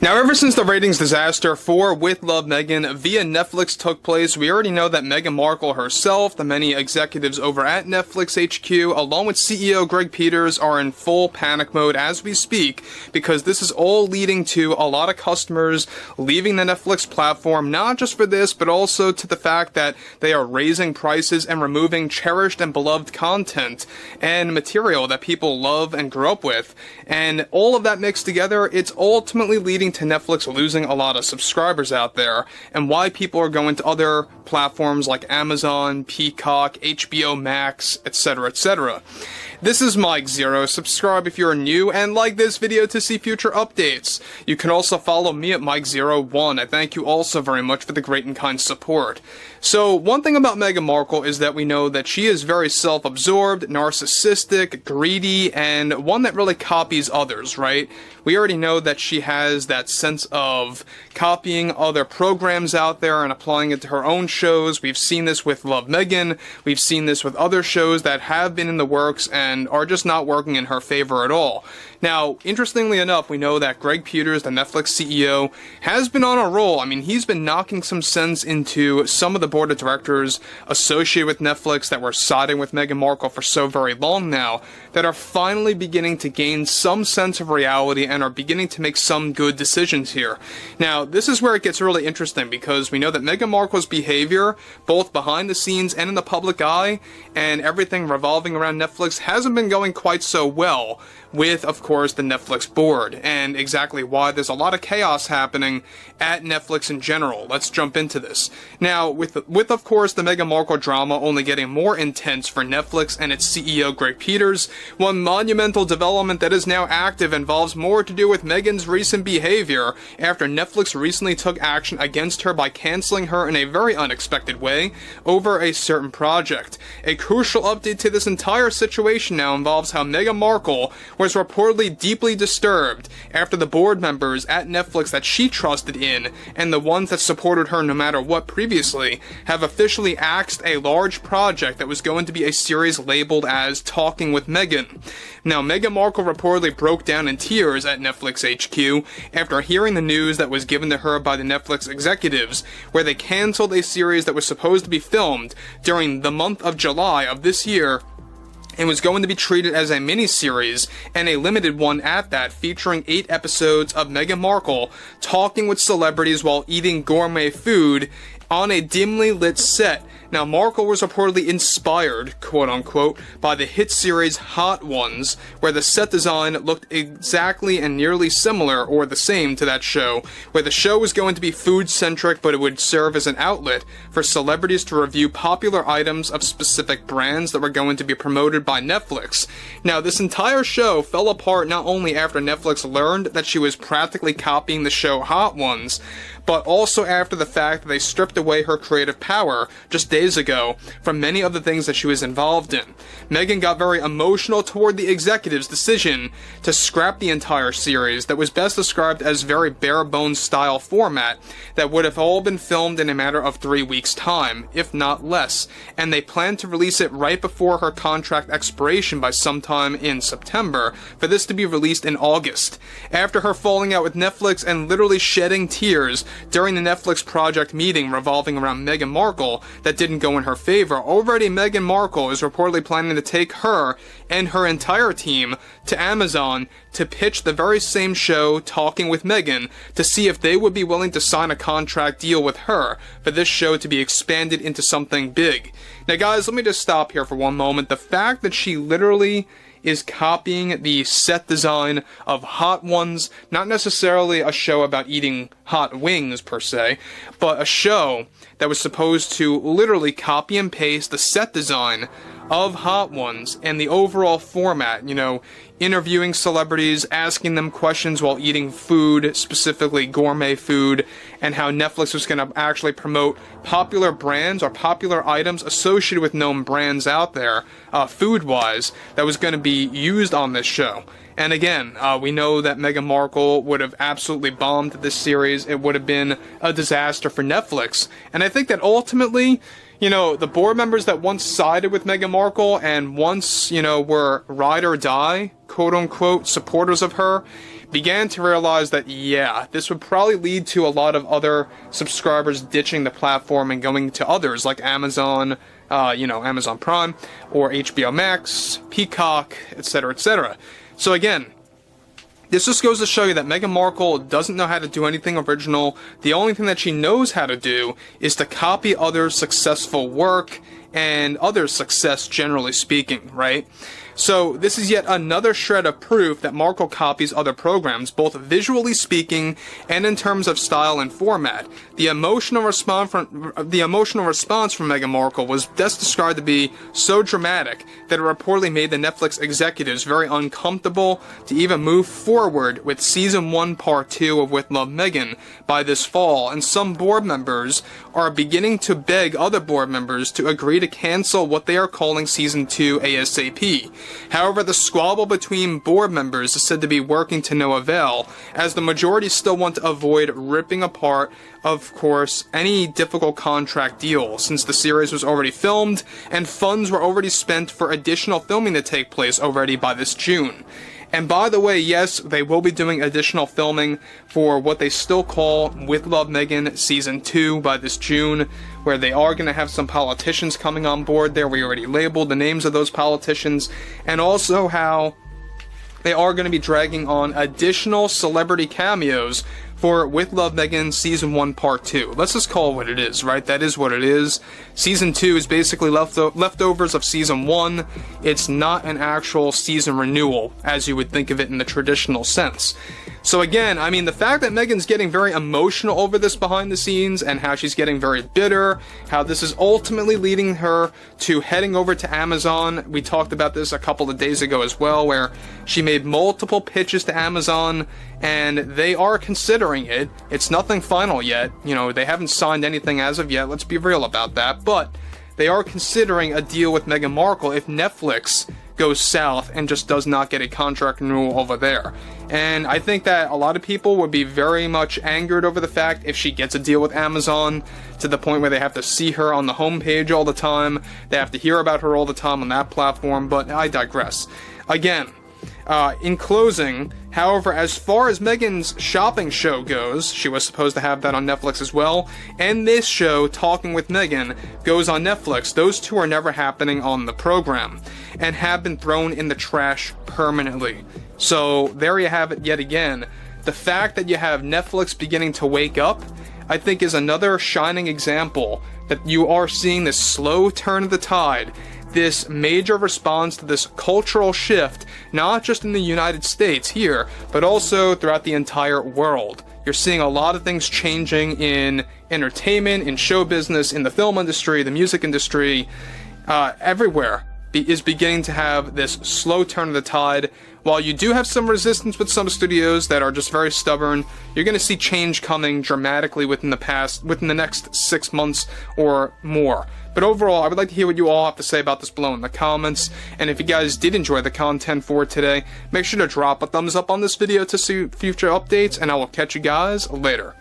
Now, ever since the ratings disaster for With Love Meghan via Netflix took place, we already know that Meghan Markle herself, the many executives over at Netflix HQ, along with CEO Greg Peters, are in full panic mode as we speak, because this is all leading to a lot of customers leaving the Netflix platform, not just for this, but also to the fact that they are raising prices and removing cherished and beloved content and material that people love and grew up with. And all of that mixed together, it's ultimately leading to Netflix losing a lot of subscribers out there, and why people are going to other platforms like Amazon, Peacock, HBO Max, etc., etc. This is Mike Zero. Subscribe if you're new, and like this video to see future updates. You can also follow me at Mike01. I thank you also very much for the great and kind support. So, one thing about Meghan Markle is that we know that she is very self-absorbed, narcissistic, greedy, and one that really copies others, right? We already know that she has that sense of copying other programs out there and applying it to her own shows. We've seen this with Love Meghan. We've seen this with other shows that have been in the works and are just not working in her favor at all. Now, interestingly enough, we know that Greg Peters, the Netflix CEO, has been on a roll. I mean, he's been knocking some sense into some of the board of directors associated with Netflix that were siding with Meghan Markle for so very long now, that are finally beginning to gain some sense of reality and are beginning to make some good decisions here. Now, this is where it gets really interesting, because we know that Meghan Markle's behavior, both behind the scenes and in the public eye, and everything revolving around Netflix, hasn't been going quite so well with, of course, the Netflix board, and exactly why there's a lot of chaos happening at Netflix in general. Let's jump into this. Now, with of course, the Meghan Markle drama only getting more intense for Netflix and its CEO Greg Peters, one monumental development that is now active involves more to do with Meghan's recent behavior after Netflix recently took action against her by canceling her in a very unexpected way over a certain project. A crucial update to this entire situation now involves how Meghan Markle was reportedly deeply disturbed after the board members at Netflix that she trusted in, and the ones that supported her no matter what previously, have officially axed a large project that was going to be a series labeled as Talking with Meghan. Now, Meghan Markle reportedly broke down in tears at Netflix HQ after hearing the news that was given to her by the Netflix executives, where they canceled a series that was supposed to be filmed during the month of July of this year, and was going to be treated as a mini-series, and a limited one at that, featuring 8 episodes of Meghan Markle talking with celebrities while eating gourmet food on a dimly lit set. Now, Markle was reportedly inspired, quote-unquote, by the hit series Hot Ones, where the set design looked exactly and nearly similar, or the same, to that show, where the show was going to be food-centric, but it would serve as an outlet for celebrities to review popular items of specific brands that were going to be promoted by Netflix. Now, this entire show fell apart not only after Netflix learned that she was practically copying the show Hot Ones, but also after the fact that they stripped away her creative power just days ago from many of the things that she was involved in. Meghan got very emotional toward the executive's decision to scrap the entire series that was best described as very bare-bones style format that would have all been filmed in a matter of 3 weeks' time, if not less, and they planned to release it right before her contract expiration by sometime in September, for this to be released in August. After her falling out with Netflix and literally shedding tears during the Netflix project meeting revolving around Meghan Markle that didn't go in her favor, already Meghan Markle is reportedly planning to take her and her entire team to Amazon to pitch the very same show, Talking with Meghan, to see if they would be willing to sign a contract deal with her for this show to be expanded into something big. Now guys, let me just stop here for one moment. The fact that she literally is copying the set design of Hot Ones, not necessarily a show about eating hot wings per se, but a show that was supposed to literally copy and paste the set design of Hot Ones and the overall format, you know, interviewing celebrities, asking them questions while eating food, specifically gourmet food, and how Netflix was going to actually promote popular brands or popular items associated with known brands out there, food-wise, that was going to be used on this show. And again, we know that Meghan Markle would have absolutely bombed this series. It would have been a disaster for Netflix. And I think that ultimately, you know, the board members that once sided with Meghan Markle and once, you know, were ride or die, quote-unquote, supporters of her, began to realize that, yeah, this would probably lead to a lot of other subscribers ditching the platform and going to others like Amazon, Amazon Prime, or HBO Max, Peacock, etc., etc. So again, this just goes to show you that Meghan Markle doesn't know how to do anything original. The only thing that she knows how to do is to copy others' successful work and others' success, generally speaking, right? So this is yet another shred of proof that Markle copies other programs, both visually speaking and in terms of style and format. The emotional response from Meghan Markle was best described to be so dramatic that it reportedly made the Netflix executives very uncomfortable to even move forward with Season 1 Part 2 of With Love Meghan by this fall, and some board members are beginning to beg other board members to agree to cancel what they are calling Season 2 ASAP. However, the squabble between board members is said to be working to no avail, as the majority still want to avoid ripping apart, of course, any difficult contract deal, since the series was already filmed and funds were already spent for additional filming to take place already by this June. And by the way, yes, they will be doing additional filming for what they still call With Love Meghan Season 2 by this June, where they are going to have some politicians coming on board there. We already labeled the names of those politicians, and also how they are going to be dragging on additional celebrity cameos for With Love Meghan Season 1 Part 2. Let's just call it what it is, right? That is what it is. Season 2 is basically leftovers of Season 1. It's not an actual season renewal, as you would think of it in the traditional sense. So again, I mean, the fact that Meghan's getting very emotional over this behind the scenes, and how she's getting very bitter, how this is ultimately leading her to heading over to Amazon. We talked about this a couple of days ago as well, where she made multiple pitches to Amazon, and they are considering it. It's nothing final yet. They haven't signed anything as of yet. Let's be real about that. But they are considering a deal with Meghan Markle if Netflix goes south and just does not get a contract renewal over there. And I think that a lot of people would be very much angered over the fact if she gets a deal with Amazon, to the point where they have to see her on the homepage all the time, they have to hear about her all the time on that platform, but I digress. Again, in closing, however, as far as Meghan's shopping show goes, she was supposed to have that on Netflix as well, and this show, Talking with Meghan, goes on Netflix. Those two are never happening on the program, and have been thrown in the trash permanently. So, there you have it yet again. The fact that you have Netflix beginning to wake up, I think, is another shining example that you are seeing this slow turn of the tide, this major response to this cultural shift, not just in the United States here, but also throughout the entire world. You're seeing a lot of things changing in entertainment, in show business, in the film industry, the music industry, everywhere is beginning to have this slow turn of the tide. While you do have some resistance with some studios that are just very stubborn, you're going to see change coming dramatically within the next 6 months or more. But overall, I would like to hear what you all have to say about this below in the comments. And if you guys did enjoy the content for today, make sure to drop a thumbs up on this video to see future updates, and I will catch you guys later.